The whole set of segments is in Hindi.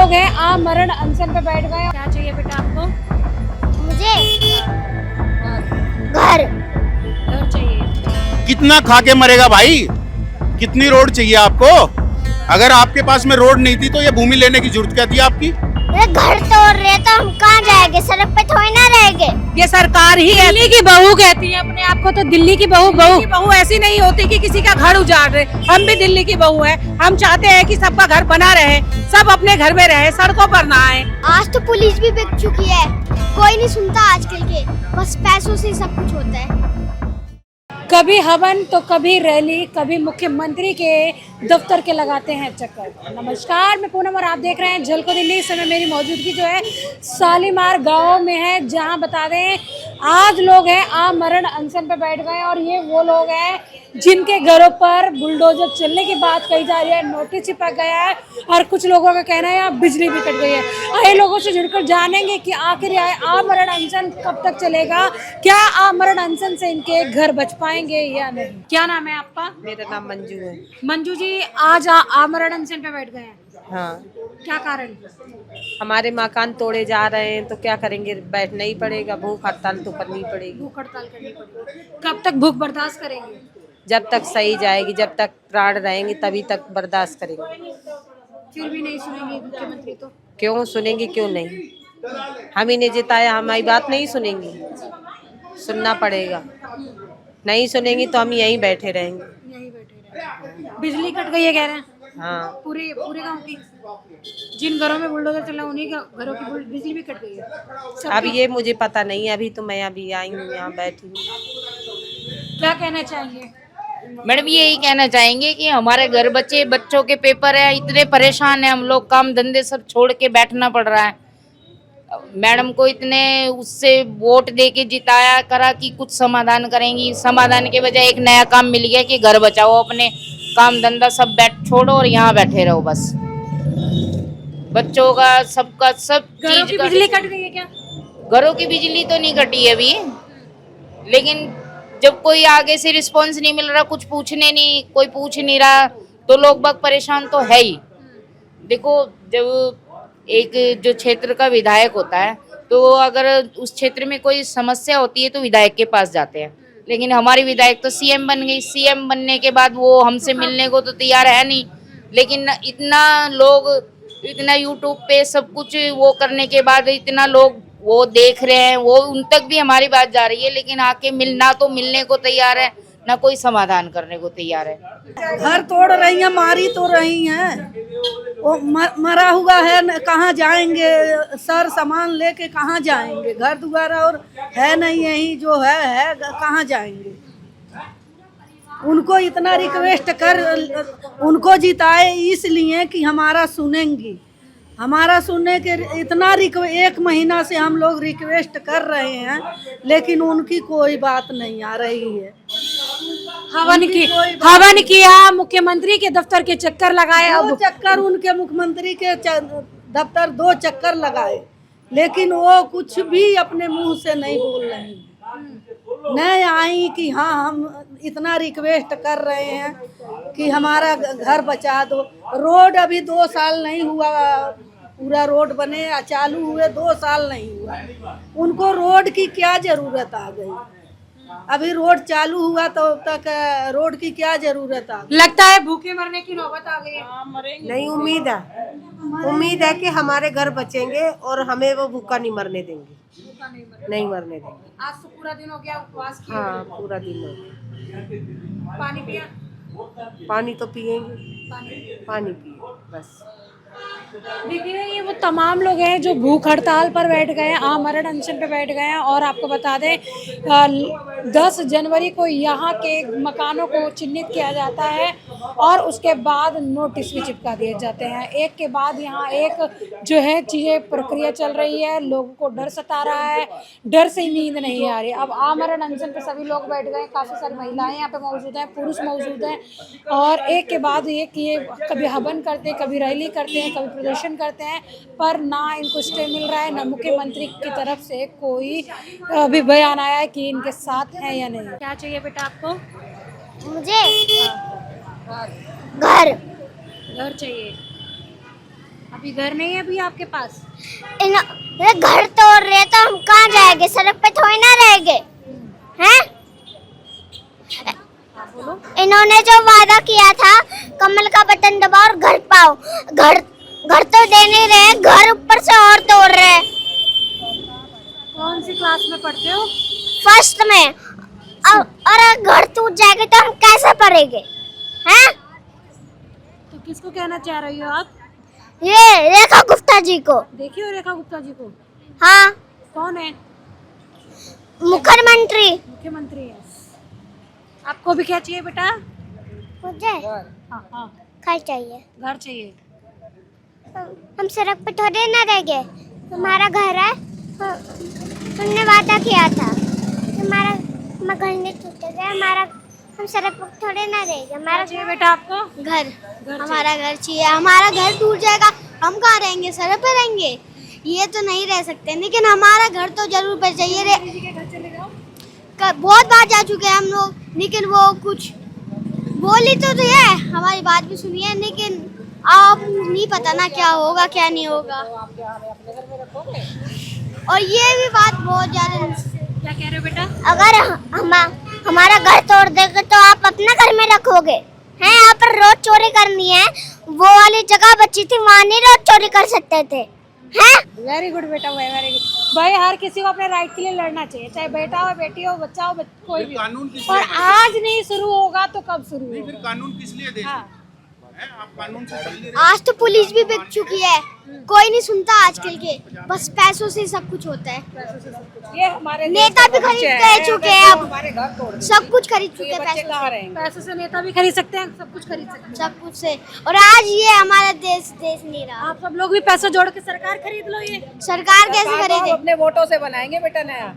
लोग हैं आमरण अनशन पे बैठ गए। क्या चाहिए बेटा आपको? मुझे घर घर चाहिए। कितना खा के मरेगा भाई? कितनी रोड चाहिए आपको? अगर आपके पास में रोड नहीं थी तो ये भूमि लेने की जरूरत क्या थी आपकी? घर तोड़ रहे तो हम कहाँ जाएंगे? सड़क पे थोड़ी ना रहेंगे। ये सरकार ही दिल्ली की बहू कहती है अपने आप को, तो दिल्ली की बहू ऐसी नहीं होती कि किसी का घर उजाड़ रहे। हम भी दिल्ली की बहू है, हम चाहते हैं कि सबका घर बना रहे, सब अपने घर में रहे, सड़कों पर ना आए। आज तो पुलिस भी बिक चुकी है, कोई नहीं सुनता आजकल के, बस पैसों से सब कुछ होता है। कभी हवन तो कभी रैली, कभी मुख्यमंत्री के दफ्तर के लगाते हैं चक्कर। नमस्कार, मैं पूनम और आप देख रहे हैं झलको दिल्ली। इस समय मेरी मौजूदगी जो है शालीमार गांव में है, जहां बता दें आज लोग हैं आमरण अनशन पे बैठ गए। और ये वो लोग हैं जिनके घरों पर बुलडोजर चलने की बात कही जा रही है, नोटिस चिपक गया है और कुछ लोगों का कहना है यहाँ बिजली भी कट गई है। आए लोगों से जुड़कर जानेंगे कि आखिर यह आमरण अनशन कब तक चलेगा, क्या आमरण अनशन से इनके घर बच पाएंगे या नहीं। क्या नाम है आपका? मेरा नाम मंजू है। मंजू जी, आज आमरण अनशन पे बैठ गए हैं, हाँ, क्या कारण? हमारे मकान तोड़े जा रहे हैं तो क्या करेंगे, बैठना ही पड़ेगा, भूख हड़ताल तो करनी पड़ेगी। भूख हड़ताल करनी पड़ेगी। कब तक भूख बर्दाश्त करेंगे? जब तक सही जाएगी, जब तक प्राण रहेंगे तभी तक बर्दाश्त करेंगे। फिर भी नहीं सुनेंगे मुख्यमंत्री तो? क्यों सुनेंगे, क्यों नहीं? हम ही ने जिताया, हमारी बात नहीं सुनेंगी, सुनना पड़ेगा। नहीं सुनेंगी तो हम यहीं बैठे रहेंगे। यहीं बैठे रहे। बिजली कट गई है कह रहे हैं? हाँ, पूरे गांव की, जिन घरों में बुलडोजर चला उन्हीं का घरों की बिजली भी कट गई है। अब ये मुझे पता नहीं है, अभी तो मैं अभी आई हूँ, यहाँ बैठी हूँ। क्या कहना चाहेंगे? मैडम यही कहना चाहेंगे कि हमारे घर बच्चों के पेपर है, इतने परेशान है हम लोग, काम धंधे सब छोड़ के बैठना पड़ रहा है। मैडम को इतने उससे वोट दे के जिताया करा कि कुछ समाधान करेंगी, समाधान के बजाय एक नया काम मिल गया कि घर बचाओ, अपने काम धंधा सब छोड़ो और यहाँ बैठे रहो बस। बच्चों का सबका सब घरों की बिजली कट गई है क्या? घरों की बिजली तो नहीं कटी है अभी, लेकिन जब कोई आगे से रिस्पांस नहीं मिल रहा, कुछ पूछने नहीं, कोई पूछ नहीं रहा, तो लोग बाग परेशान तो है ही। देखो, जब एक जो क्षेत्र का विधायक होता है तो अगर उस क्षेत्र में कोई समस्या होती है तो विधायक के पास जाते हैं, लेकिन हमारी विधायक तो सीएम बन गई। सीएम बनने के बाद वो हमसे मिलने को तो तैयार है नहीं, लेकिन इतना लोग, इतना यूट्यूब पे सब कुछ वो करने के बाद इतना लोग वो देख रहे हैं, वो उन तक भी हमारी बात जा रही है, लेकिन आके मिलना तो मिलने को तैयार है, ना कोई समाधान करने को तैयार है। घर तोड़ रही हैं, मारी तो रही हैं, वो मरा हुआ है, कहाँ जाएंगे? सर सामान लेके कहाँ जाएंगे? घर दुआरा और है नहीं, यही जो है कहाँ जाएंगे? उनको इतना रिक्वेस्ट कर, उनको जिताए इसलिए कि हमारा सुनेंगी, हमारा सुनने के इतना एक महीना से हम लोग रिक्वेस्ट कर रहे हैं, लेकिन उनकी कोई बात नहीं आ रही है। हवन किया, मुख्यमंत्री के दफ्तर के चक्कर लगाए, दो चक्कर उनके मुख्यमंत्री के दफ्तर 2 चक्कर लगाए, लेकिन वो कुछ भी अपने मुंह से नहीं बोल रहे हैं। नहीं आई कि हाँ हम इतना रिक्वेस्ट कर रहे हैं कि हमारा घर बचा दो। रोड अभी 2 साल नहीं हुआ, पूरा रोड बने चालू हुए 2 साल नहीं हुआ। उनको रोड की क्या जरूरत आ गई? अभी रोड चालू हुआ तो तक रोड की क्या जरूरत आ गई? लगता है भूखे मरने की नौबत आ गई है। नहीं, उम्मीद है कि हमारे घर बचेंगे और हमें वो भूखा नहीं मरने देंगे, नहीं मरने देंगे। आज तो पूरा दिन हो गया उपवास किए। हाँ, पूरा दिन हो गया। पानी पिया? पानी तो पिएंगे, पानी पिए बस। देखिए, ये वो तमाम लोग हैं जो भूख हड़ताल पर बैठ गए हैं, आमरण अनशन पे बैठ गए हैं। और आपको बता दें 10 जनवरी को यहाँ के मकानों को चिन्हित किया जाता है और उसके बाद नोटिस भी चिपका दिए जाते हैं। एक के बाद यहाँ एक जो है चीज़ें प्रक्रिया चल रही है, लोगों को डर सता रहा है, डर से नींद नहीं आ रही। अब आमरण अनशन पे सभी लोग बैठ गए, काफ़ी सारी महिलाएं यहाँ पे मौजूद हैं, पुरुष मौजूद हैं, और एक के बाद एक ये कभी हवन करते हैं, कभी रैली करते हैं, कभी प्रदर्शन करते हैं, पर ना इनको स्टे मिल रहा है, ना मुख्यमंत्री की तरफ से कोई अभी बयान आया है कि इनके साथ है या नहीं। क्या चाहिए बेटा आपको? मुझे घर घर चाहिए। अभी घर नहीं है अभी आपके पास? ये घर तोड़ रहे तो हम कहाँ जाएंगे? सड़क पे थोड़ी ना रहेंगे हैं? इन्होंने जो वादा किया था कमल का बटन दबाओ और घर पाओ, घर तो दे नहीं रहे, घर ऊपर से और तोड़ रहे हैं। कौन सी क्लास में पढ़ते हो? फर्स्ट में। और अगर घर टूट जाएगा तो हम कैसे पढ़ेंगे हैं? तो किसको कहना चाह रही हो आप? ये रेखा गुप्ता जी को। देखिए रेखा गुप्ता जी को। हाँ, कौन है? मुख्यमंत्री। मुख्यमंत्री है। आपको भी क्या चाहिए बेटा? मुझे हाँ हाँ, घर चाहिए। घर चाहिए। हम सड़क पे थोड़े ना रहेंगे, हमारा घर है। तुमने वादा किया था हमारा घर नहीं टूटेगा, हम सड़क पे थोड़े ना रहेंगे। हमारा चाहिए बेटा आपको? घर हमारा घर चाहिए। हमारा घर टूट जाएगा, हम कहाँ रहेंगे? सड़क पे रहेंगे? ये तो नहीं रह सकते, लेकिन हमारा घर तो जरूर पे चाहिए रे। बहुत बार जा चुके हैं हम लोग, लेकिन वो कुछ बोली तो है, हमारी बात भी सुनी है, लेकिन आप नहीं पता ना क्या होगा क्या नहीं होगा। और ये भी बात बहुत ज्यादा। क्या कह रहे हो बेटा? अगर हमारा घर तोड़ देंगे तो आप अपना घर में रखोगे हैं? यहाँ पर रोज चोरी करनी है, वो वाली जगह बची थी, वहाँ नहीं रोज चोरी कर सकते थे हैं? वेरी गुड बेटा, वेरी गुड भाई। हर किसी को अपने राइट के लिए लड़ना चाहिए, चाहे बेटा हो, बेटी हो, बच्चा हो, कोई भी। कानून किस और लिए? आज नहीं शुरू होगा तो कब शुरू नहीं, होगा? फिर कानून किस लिए देश? हाँ। हैं? आप कानून से चल नहीं रहे। आज तो पुलिस भी बिक चुकी है, कोई नहीं सुनता आजकल के, बस पैसों से सब कुछ होता है। ये हमारे नेता भी खरीद चुके हैं, अब सब कुछ खरीद चुके हैं पैसों से नेता भी खरीद सकते हैं, सब कुछ खरीद सकते हैं। सब कुछ से। और आज ये हमारा देश नहीं रहा। आप सब लोग भी पैसा जोड़ के सरकार खरीद लो। ये सरकार कैसे खरीदे? अपने वोटों से बनाएंगे बेटा नया।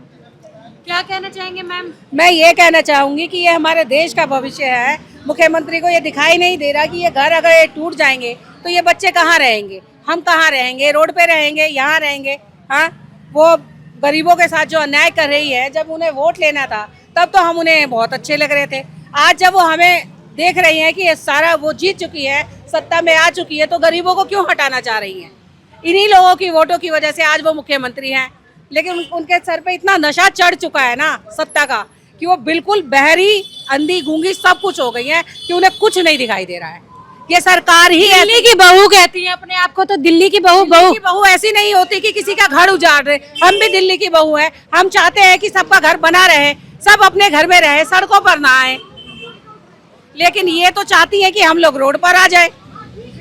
क्या कहना चाहेंगे मैम? मैं ये कहना चाहूंगी कि ये हमारे देश का भविष्य है। मुख्यमंत्री को ये दिखाई नहीं दे रहा कि ये घर अगर ये टूट जाएंगे तो ये बच्चे कहाँ रहेंगे, हम कहाँ रहेंगे, रोड पे रहेंगे, यहाँ रहेंगे। हाँ, वो गरीबों के साथ जो अन्याय कर रही है, जब उन्हें वोट लेना था तब तो हम उन्हें बहुत अच्छे लग रहे थे। आज जब वो हमें देख रही है कि ये सारा वो जीत चुकी है, सत्ता में आ चुकी है, तो गरीबों को क्यों हटाना चाह रही है? इन्हीं लोगों की वोटों की वजह से आज वो मुख्यमंत्री हैं। लेकिन उनके सर पे इतना नशा चढ़ चुका है ना सत्ता का, कि वो बिल्कुल बहरी, अंधी, गूंगी सब कुछ हो गई है, कि उन्हें कुछ नहीं दिखाई दे रहा है। ये सरकार ही दिल्ली की बहू कहती है अपने आप को, तो दिल्ली की बहू ऐसी नहीं होती कि किसी का घर उजाड़ रहे। हम भी दिल्ली की बहू है, हम चाहते हैं कि सबका घर बना रहे, सब अपने घर में रहे, सड़कों पर ना आए। लेकिन ये तो चाहती है कि हम लोग रोड पर आ जाए।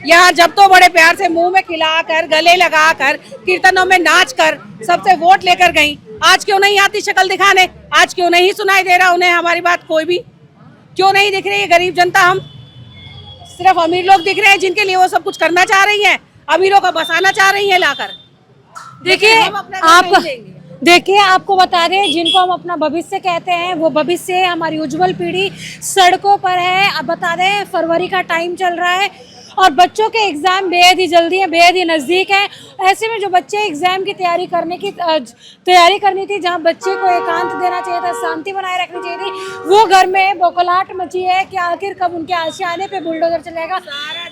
यहाँ जब तो बड़े प्यार से मुंह में खिलाकर, गले लगाकर, कीर्तनों में नाच कर सबसे वोट लेकर गई, आज क्यों नहीं आती शक्ल दिखाने? आज क्यों नहीं सुनाई दे रहा उन्हें हमारी बात? कोई भी क्यों नहीं दिख रही है गरीब जनता? हम सिर्फ अमीर लोग दिख रहे हैं जिनके लिए वो सब कुछ करना चाह रही हैं, अमीरों को बसाना चाह रही हैं लाकर। देखिए आपको बता दें, जिनको हम अपना भविष्य कहते हैं, वो भविष्य है हमारी उज्जवल पीढ़ी, सड़कों पर है। अब बता दें, फरवरी का टाइम चल रहा है और बच्चों के एग्ज़ाम बेहद ही जल्दी है, बेहद ही नज़दीक है। ऐसे में जो बच्चे एग्ज़ाम की तैयारी करनी थी, जहां बच्चे को एकांत देना चाहिए था, शांति बनाए रखनी चाहिए थी, वो घर में बौखलाहट मची है कि आखिर कब उनके आशियाने पे बुलडोजर चलेगा।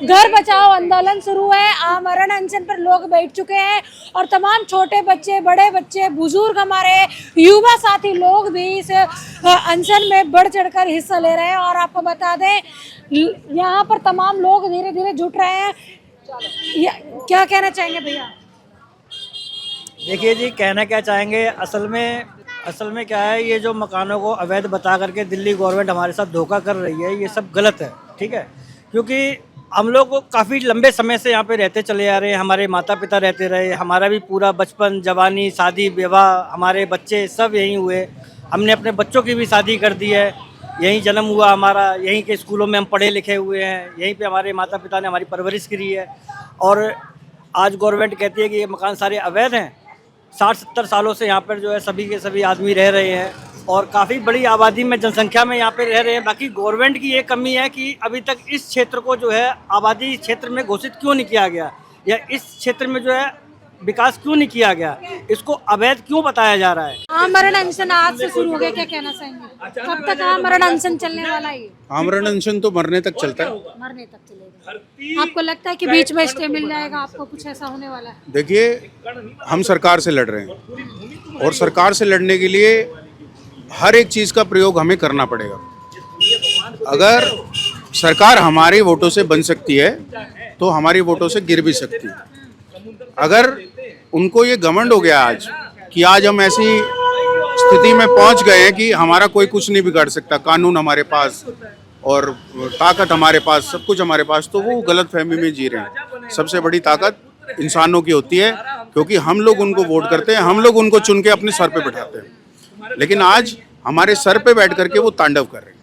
घर बचाओ आंदोलन शुरू है, आमरण अनशन पर लोग बैठ चुके हैं और तमाम छोटे बच्चे, बड़े बच्चे, बुजुर्ग, हमारे युवा साथी लोग भी इस अनशन में बढ़ चढ़कर हिस्सा ले रहे हैं। और आपको बता दें, यहाँ पर तमाम लोग धीरे धीरे जुट रहे हैं। क्या कहना चाहेंगे भैया? देखिए जी, कहना क्या चाहेंगे, असल में क्या है, ये जो मकानों को अवैध बता करके दिल्ली गवर्नमेंट हमारे साथ धोखा कर रही है, ये सब गलत है। ठीक है, क्योंकि हम लोग काफ़ी लंबे समय से यहाँ पे रहते चले आ रहे हैं, हमारे माता पिता रहते रहे, हमारा भी पूरा बचपन, जवानी, शादी विवाह, हमारे बच्चे सब यहीं हुए। हमने अपने बच्चों की भी शादी कर दी है, यहीं जन्म हुआ हमारा, यहीं के स्कूलों में हम पढ़े लिखे हुए हैं, यहीं पे हमारे माता पिता ने हमारी परवरिश करी है। और आज गवर्नमेंट कहती है कि ये मकान सारे अवैध हैं। 60-70 सालों से यहाँ पर जो है सभी के सभी आदमी रह रहे हैं और काफ़ी बड़ी आबादी में, जनसंख्या में यहाँ पे रह रहे हैं। बाकी गवर्नमेंट की ये कमी है कि अभी तक इस क्षेत्र को जो है आबादी क्षेत्र में घोषित क्यों नहीं किया गया, या इस क्षेत्र में जो है विकास क्यों नहीं किया गया, इसको अवैध क्यों बताया जा रहा है। आमरण अनशन आज से शुरू हो गया, क्या कहना चाहेंगे? कब तक आमरण अनशन चलने वाला है? आमरण अनशन तो मरने तक चलता है। मरने तक चलेगा। आपको लगता है कि बीच में स्टे मिल जाएगा आपको, कुछ ऐसा होने वाला है? देखिए, हम सरकार से लड़ रहे हैं और सरकार से लड़ने के लिए हर एक चीज़ का प्रयोग हमें करना पड़ेगा। अगर सरकार हमारे वोटों से बन सकती है तो हमारी वोटों से गिर भी सकती है। अगर उनको ये घमंड हो गया आज कि आज हम ऐसी स्थिति में पहुंच गए हैं कि हमारा कोई कुछ नहीं बिगाड़ सकता, कानून हमारे पास और ताकत हमारे पास, सब कुछ हमारे पास, तो वो गलत फहमी में जी रहे हैं। सबसे बड़ी ताकत इंसानों की होती है, क्योंकि हम लोग उनको वोट करते हैं, हम लोग उनको चुन के अपने सर पे बैठाते हैं, लेकिन आज हमारे सर पे बैठ करके वो तांडव कर रहे हैं।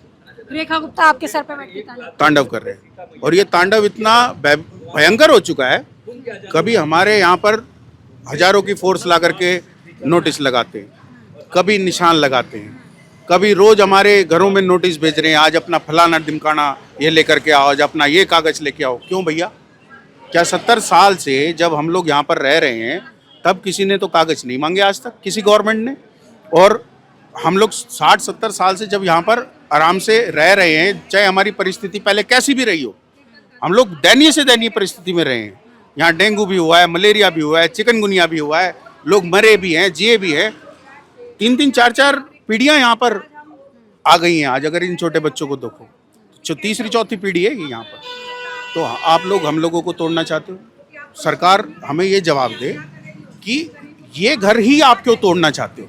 रेखा गुप्ता आपके सर पे बैठ के तांडव कर रहे हैं और ये तांडव इतना भयंकर हो चुका है, कभी हमारे यहाँ पर हजारों की फोर्स ला करके नोटिस लगाते हैं, कभी निशान लगाते हैं, कभी रोज हमारे घरों में नोटिस भेज रहे हैं, आज अपना फलाना ढिमकाना ये लेकर के आओ, आज अपना ये कागज लेके आओ। क्यों भैया? क्या 70 साल से जब हम लोग यहाँ पर रह रहे हैं तब किसी ने तो कागज नहीं मांगे आज तक, किसी गवर्नमेंट ने? और हम लोग 60-70 साल से जब यहाँ पर आराम से रह रहे हैं, चाहे हमारी परिस्थिति पहले कैसी भी रही हो, हम लोग दयनीय से दयनीय परिस्थिति में रहे हैं। यहाँ डेंगू भी हुआ है, मलेरिया भी हुआ है, चिकनगुनिया भी हुआ है, लोग मरे भी हैं, जिए भी हैं। 3-3, 4-4 पीढ़ियाँ यहाँ पर आ गई हैं आज। अगर इन छोटे बच्चों को देखो, जो तीसरी चौथी पीढ़ी है ये यहाँ पर, तो आप लोग हम लोगों को तोड़ना चाहते हो? सरकार हमें ये जवाब दे कि ये घर ही आप क्यों तोड़ना चाहते हो?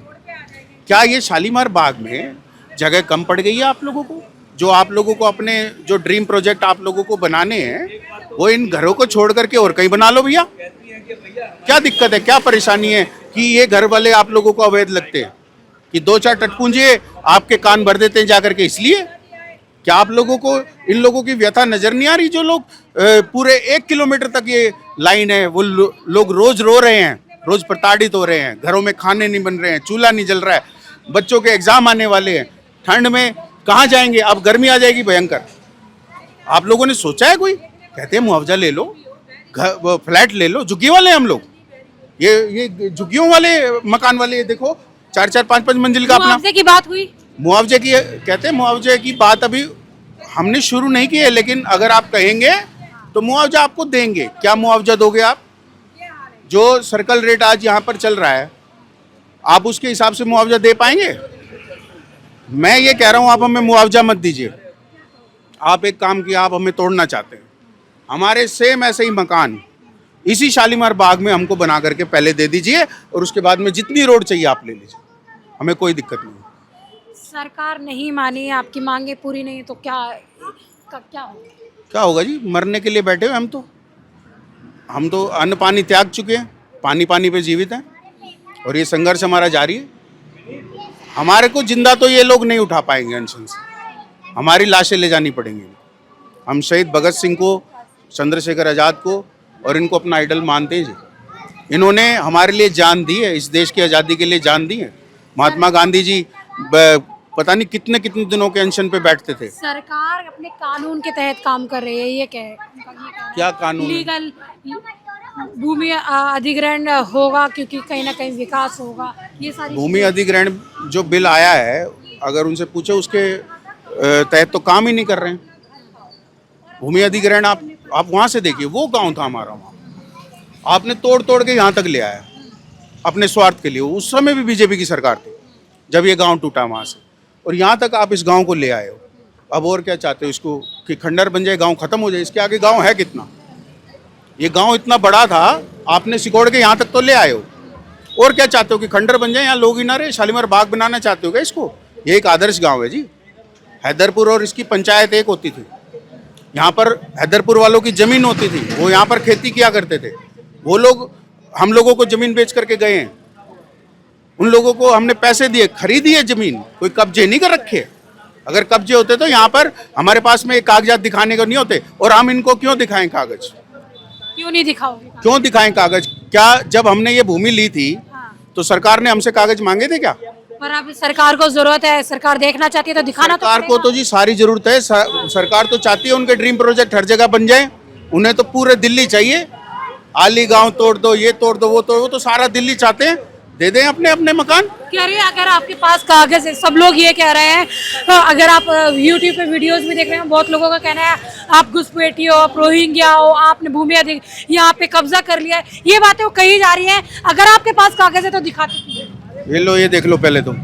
क्या ये शालीमार बाग में जगह कम पड़ गई है आप लोगों को? जो आप लोगों को अपने जो ड्रीम प्रोजेक्ट आप लोगों को बनाने हैं, वो इन घरों को छोड़ करके और कहीं बना लो भैया। क्या दिक्कत है, क्या परेशानी है कि ये घर वाले आप लोगों को अवैध लगते हैं कि 2-4 टटपूंजे आपके कान भर देते हैं जाकर के? इसलिए क्या आप लोगों को इन लोगों की व्यथा नजर नहीं आ रही? जो लोग पूरे 1 किलोमीटर तक ये लाइन है, वो लोग रोज रो रहे हैं, रोज प्रताड़ित हो रहे हैं, घरों में खाने नहीं बन रहे हैं, चूल्हा नहीं जल रहा है, बच्चों के एग्जाम आने वाले हैं, ठंड में कहाँ जाएंगे? अब गर्मी आ जाएगी भयंकर। आप लोगों ने सोचा है? कोई कहते हैं मुआवजा ले लो, फ्लैट ले लो, झुग्गियों वाले हम लोग, ये झुग्गियों वाले मकान वाले, ये देखो 4-4, 5-5 मंजिल का अपना। मुआवजे की बात हुई? मुआवजे की कहते हैं, मुआवजे की बात अभी हमने शुरू नहीं की है, लेकिन अगर आप कहेंगे तो मुआवजा आपको देंगे। क्या मुआवजा दोगे आप? जो सर्कल रेट आज यहाँ पर चल रहा है, आप उसके हिसाब से मुआवजा दे पाएंगे? मैं ये कह रहा हूँ, आप हमें मुआवजा मत दीजिए। आप एक काम किया, आप हमें तोड़ना चाहते हैं, हमारे सेम ऐसे ही मकान इसी शालीमार बाग में हमको बना करके पहले दे दीजिए और उसके बाद में जितनी रोड चाहिए आप ले लीजिए, हमें कोई दिक्कत नहीं। सरकार नहीं मानी, आपकी मांगे पूरी नहीं, तो क्या होगा? क्या होगा जी? मरने के लिए बैठे हुए हम तो अन्न पानी त्याग चुके हैं, पानी पानी पे जीवित हैं और ये संघर्ष हमारा जारी है। हमारे को जिंदा तो ये लोग नहीं उठा पाएंगे अनशन से, हमारी लाशें ले जानी पड़ेंगी। हम शहीद भगत सिंह को, चंद्रशेखर आज़ाद को और इनको अपना आइडल मानते हैं जी। इन्होंने हमारे लिए जान दी है, इस देश की आज़ादी के लिए जान दी है। महात्मा गांधी जी पता नहीं कितने कितने दिनों के अनशन पे बैठते थे। सरकार अपने कानून के तहत काम कर रही है, ये क्या है? क्या कानून? लीगल भूमि अधिग्रहण होगा, क्योंकि कहीं ना कहीं विकास होगा, ये सारी भूमि अधिग्रहण जो बिल आया है, अगर उनसे पूछे उसके तहत तो काम ही नहीं कर रहे हैं। भूमि अधिग्रहण आप वहाँ से देखिए, वो गांव था हमारा, वहाँ आपने तोड़ के यहाँ तक ले आया अपने स्वार्थ के लिए। उस समय भी बीजेपी की सरकार थी जब ये गांव टूटा वहाँ से, और यहाँ तक आप इस गांव को ले आए हो। अब और क्या चाहते हो? इसको कि खंडर बन जाए, गांव खत्म हो जाए? इसके आगे गांव है कितना? ये गांव इतना बड़ा था, आपने सिकोड़ के यहाँ तक तो ले आए हो। और क्या चाहते हो कि खंडर बन जाए, यहाँ लोग ही ना रहे? शालीमार बाग बनाना चाहते हो क्या इसको? ये एक आदर्श गाँव है जी। हैदरपुर और इसकी पंचायत एक होती थी। यहाँ पर हैदरपुर वालों की जमीन होती थी, वो यहाँ पर खेती किया करते थे। वो लोग हम लोगों को जमीन बेच करके गए हैं, उन लोगों को हमने पैसे दिए, खरीदी है जमीन, कोई कब्जे नहीं कर रखे। अगर कब्जे होते तो यहाँ पर हमारे पास में कागजात दिखाने को नहीं होते, और हम इनको क्यों दिखाएं कागज? क्यों नहीं दिखाओगे? क्यों दिखाएं कागज? क्या जब हमने ये भूमि ली थी तो सरकार ने हमसे कागज मांगे थे क्या? पर अब सरकार को जरूरत है, सरकार देखना चाहती है तो दिखाना तो सरकार को तो जी सारी जरूरत है। सरकार तो चाहती है उनके ड्रीम प्रोजेक्ट हर जगह बन जाए, उन्हें तो पूरे दिल्ली चाहिए, आली गांव तोड़ दो, ये तोड़ दो, वो तोड़, वो तो सारा दिल्ली चाहते हैं, दे दें अपने अपने मकान। कह रही है अगर आपके पास कागज है, सब लोग ये कह रहे हैं, तो अगर आप यूट्यूब पे वीडियोस भी देख रहे हैं, बहुत लोगों का कहना है आप घुसपैठी हो, आप रोहिंग्या हो, आपने भूमि यहाँ पे कब्जा कर लिया है, ये बातें वो कही जा रही हैं। अगर आपके पास कागज है तो दिखाते कीजिए। ये लो, ये देख लो पहले तो,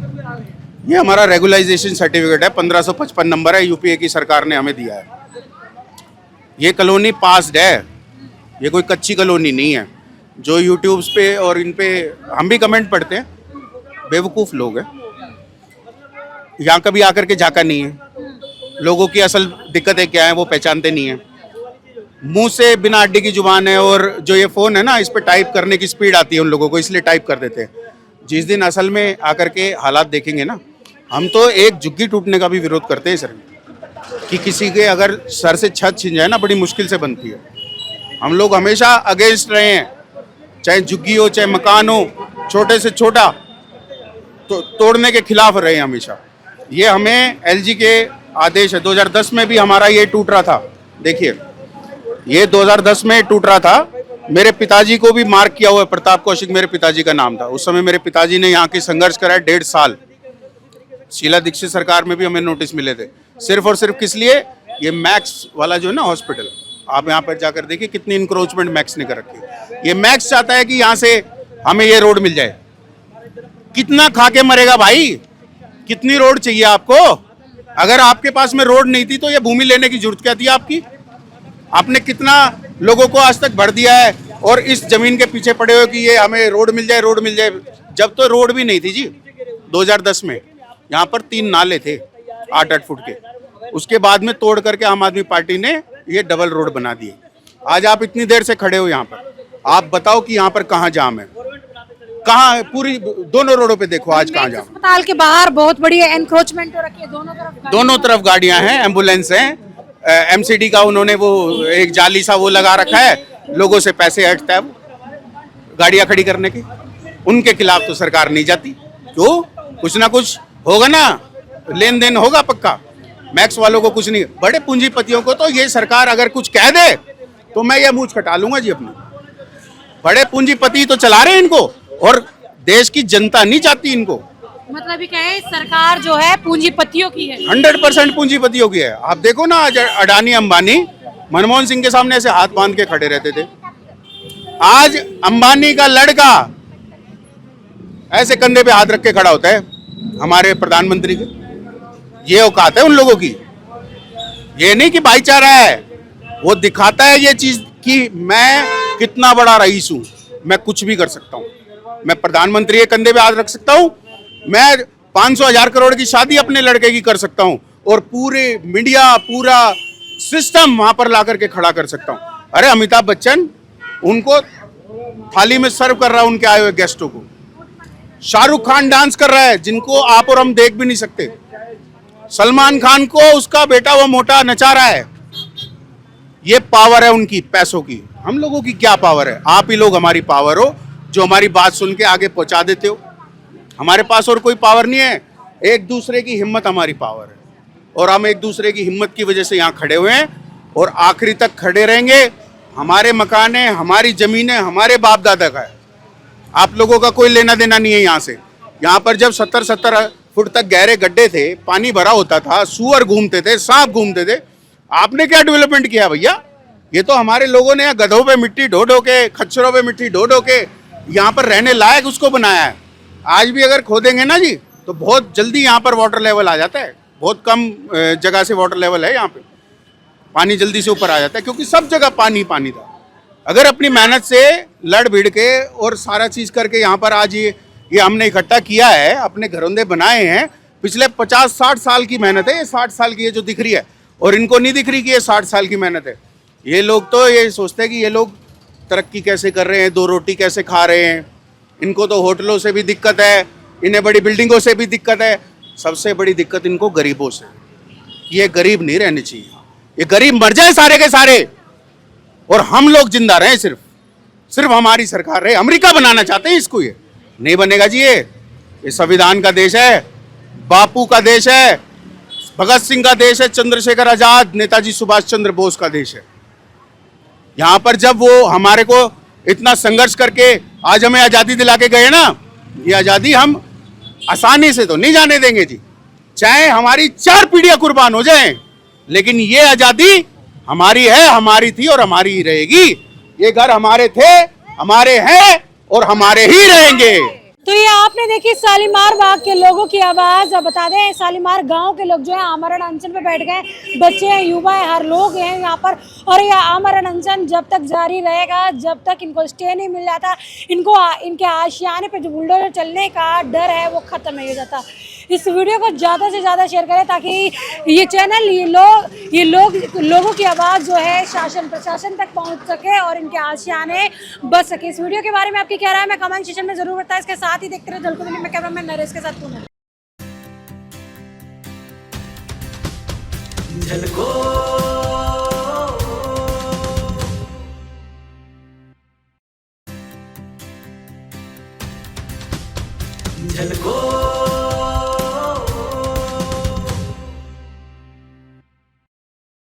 ये हमारा रेगुलाइजेशन सर्टिफिकेट है, 1555 नंबर है, यूपीए की सरकार ने हमें दिया है। ये कॉलोनी पास्ड है, ये कोई कच्ची कॉलोनी नहीं है। जो यूट्यूब्स पे और इन पे हम भी कमेंट पढ़ते हैं, बेवकूफ़ लोग हैं, यहाँ कभी आकर के झाँका नहीं है, लोगों की असल दिक्कतें क्या हैं वो पहचानते नहीं हैं, मुंह से बिना अड्डी की जुबान है। और जो ये फ़ोन है ना, इस पे टाइप करने की स्पीड आती है उन लोगों को, इसलिए टाइप कर देते हैं। जिस दिन असल में आकर के हालात देखेंगे ना, हम तो एक झुग्गी टूटने का भी विरोध करते हैं सर, कि किसी के अगर सर से छत छिन जाए ना, बड़ी मुश्किल से बनती है। हम लोग हमेशा अगेंस्ट रहे हैं, चाहे झुग्गी हो, चाहे मकान हो, छोटे से छोटा तो तोड़ने के खिलाफ रहे हैं हमेशा। ये हमें एलजी के आदेश है, 2010 में भी हमारा ये टूट रहा था। देखिए, ये 2010 में टूट रहा था। मेरे पिताजी को भी मार्क किया हुआ है, प्रताप कौशिक मेरे पिताजी का नाम था। उस समय मेरे पिताजी ने यहाँ की संघर्ष करा है 1.5 साल। शीला दीक्षित सरकार में भी हमें नोटिस मिले थे, सिर्फ और सिर्फ किस लिए, ये मैक्स वाला जो है ना हॉस्पिटल, आप यहाँ पर जाकर देखिए कितनी इंक्रोचमेंट मैक्स ने कर रखी है। ये मैक्स चाहता है कि यहाँ से हमें ये रोड मिल जाए। कितना खा के मरेगा भाई, कितनी रोड चाहिए आपको? अगर आपके पास में रोड नहीं थी तो ये भूमि लेने की जरूरत क्या थी आपकी? आपने कितना लोगों को आज तक भर दिया है और इस जमीन के पीछे पड़े हो कि ये हमें रोड मिल जाए, रोड मिल जाए। जब तो रोड भी नहीं थी जी, 2010 में यहाँ पर 3 नाले थे 8-8 फुट के, उसके बाद में तोड़ करके आम आदमी पार्टी ने ये डबल रोड बना दिए। आज आप इतनी देर से खड़े हो यहाँ पर, आप बताओ कि यहाँ पर कहाँ जाम है, कहाँ? पूरी दोनों रोडों पे देखो आज कहाँ जाम। अस्पताल के बाहर बहुत बड़ी एनक्रोचमेंट हो रखी है, दोनों तरफ गाड़ियां हैं, एम्बुलेंस हैं, एमसीडी का उन्होंने वो एक जाली सा वो लगा रखा है, लोगों से पैसे हटता है वो गाड़ियां खड़ी करने के। उनके खिलाफ तो सरकार नहीं जाती, क्यों? कुछ ना कुछ होगा ना, लेन देन होगा पक्का। मैक्स वालों को कुछ नहीं, बड़े पूंजीपतियों को तो ये सरकार अगर कुछ कह दे तो मैं ये मूंछ कटा लूंगा जी अपनी। बड़े पूंजीपति तो चला रहे हैं इनको, और देश की जनता नहीं चाहती इनको। मतलब ये क्या है, सरकार जो है पूंजीपतियों की है, 100% पूंजीपतियों की है। आप देखो ना, आज अडानी अंबानी मनमोहन सिंह के सामने ऐसे हाथ बांध के खड़े रहते थे, आज अंबानी का लड़का ऐसे कंधे पे हाथ रख के खड़ा होता है हमारे प्रधानमंत्री के। ये औकात है उन लोगों की। ये नहीं कि भाईचारा है, वो दिखाता है ये चीज कि मैं कितना बड़ा रईस हूं, मैं कुछ भी कर सकता हूं, मैं प्रधानमंत्री के कंधे पे हाथ रख सकता हूं, मैं 500,000 करोड़ की शादी अपने लड़के की कर सकता हूं, और पूरे मीडिया, पूरा सिस्टम वहां पर ला करके खड़ा कर सकता हूं। अरे अमिताभ बच्चन उनको थाली में सर्व कर रहा है उनके आए हुए गेस्टों को। शाहरुख खान डांस कर रहा है जिनको आप और हम देख भी नहीं सकते। सलमान खान को उसका बेटा वो मोटा नचा रहा है। ये पावर है उनकी, पैसों की। हम लोगों की क्या पावर है? आप ही लोग हमारी पावर हो, जो हमारी बात सुन के आगे पहुंचा देते हो। हमारे पास और कोई पावर नहीं है, एक दूसरे की हिम्मत हमारी पावर है, और हम एक दूसरे की हिम्मत की वजह से यहाँ खड़े हुए हैं और आखिरी तक खड़े रहेंगे। हमारे मकान है, हमारी जमीन है, हमारे बाप दादा का है, आप लोगों का कोई लेना देना नहीं है यहाँ से। यहाँ पर जब 70-70 फुट तक गहरे गड्ढे थे, पानी भरा होता था, सुअर घूमते थे, सांप घूमते थे, आपने क्या डेवलपमेंट किया भैया? ये तो हमारे लोगों ने गधों पे मिट्टी ढो ढो के, खच्चरों पे मिट्टी ढो ढो के यहाँ पर रहने लायक उसको बनाया है। आज भी अगर खोदेंगे ना जी तो बहुत जल्दी यहाँ पर वाटर लेवल आ जाता है। बहुत कम जगह से वाटर लेवल है यहाँ पे, पानी जल्दी से ऊपर आ जाता है, क्योंकि सब जगह पानी पानी था। अगर अपनी मेहनत से लड़ भिड़ के और सारा चीज़ करके यहाँ पर आज ये हमने इकट्ठा किया है, अपने घरौंदे बनाए हैं, पिछले 50-60 साल की मेहनत है। ये 60 साल की ये जो दिख रही है, और इनको नहीं दिख रही कि ये 60 साल की मेहनत है। ये लोग तो ये सोचते हैं कि ये लोग तरक्की कैसे कर रहे हैं, 2 रोटी कैसे खा रहे हैं। इनको तो होटलों से भी दिक्कत है, इन्हें बड़ी बिल्डिंगों से भी दिक्कत है। सबसे बड़ी दिक्कत इनको गरीबों से। ये गरीब नहीं रहने चाहिए, ये गरीब मर जाए सारे के सारे, और हम लोग जिंदा रहें। सिर्फ हमारी सरकार रहे। अमेरिका बनाना चाहते हैं इसको, ये नहीं बनेगा जी। ये संविधान का देश है, बापू का देश है, भगत सिंह का देश है, चंद्रशेखर आजाद, नेताजी सुभाष चंद्र बोस का देश है। यहाँ पर जब वो हमारे को इतना संघर्ष करके आज हमें आज़ादी दिला के गए ना, ये आज़ादी हम आसानी से तो नहीं जाने देंगे जी, चाहे हमारी 4 पीढ़ियां कुर्बान हो जाएं, लेकिन ये आज़ादी हमारी है, हमारी थी और हमारी ही रहेगी। ये घर हमारे थे, हमारे हैं और हमारे ही रहेंगे। तो ये आपने देखी शालीमार बाग के लोगों की आवाज। अब बता दें, शालीमार गांव के लोग जो है आमरण अनशन पे बैठ गए, बच्चे हैं, युवा है, हर लोग हैं यहाँ पर। और यह आमरण अनशन जब तक जारी रहेगा, जब तक इनको स्टे नहीं मिल जाता, इनको इनके आशियाने पे जो बुलडोजर चलने का डर है वो खत्म नहीं हो जाता। इस वीडियो को ज़्यादा से ज़्यादा शेयर करें ताकि ये चैनल ये लोगों की आवाज़ जो है शासन प्रशासन तक पहुंच सके और इनके आशियाने बच सके। इस वीडियो के बारे में आपकी क्या राय है, मैं कमेंट सेक्शन में जरूर बताएं। इसके साथ ही देखते रहे झलको दिल्ली में, कैमरामैन नरेश के साथ पुनः। झलको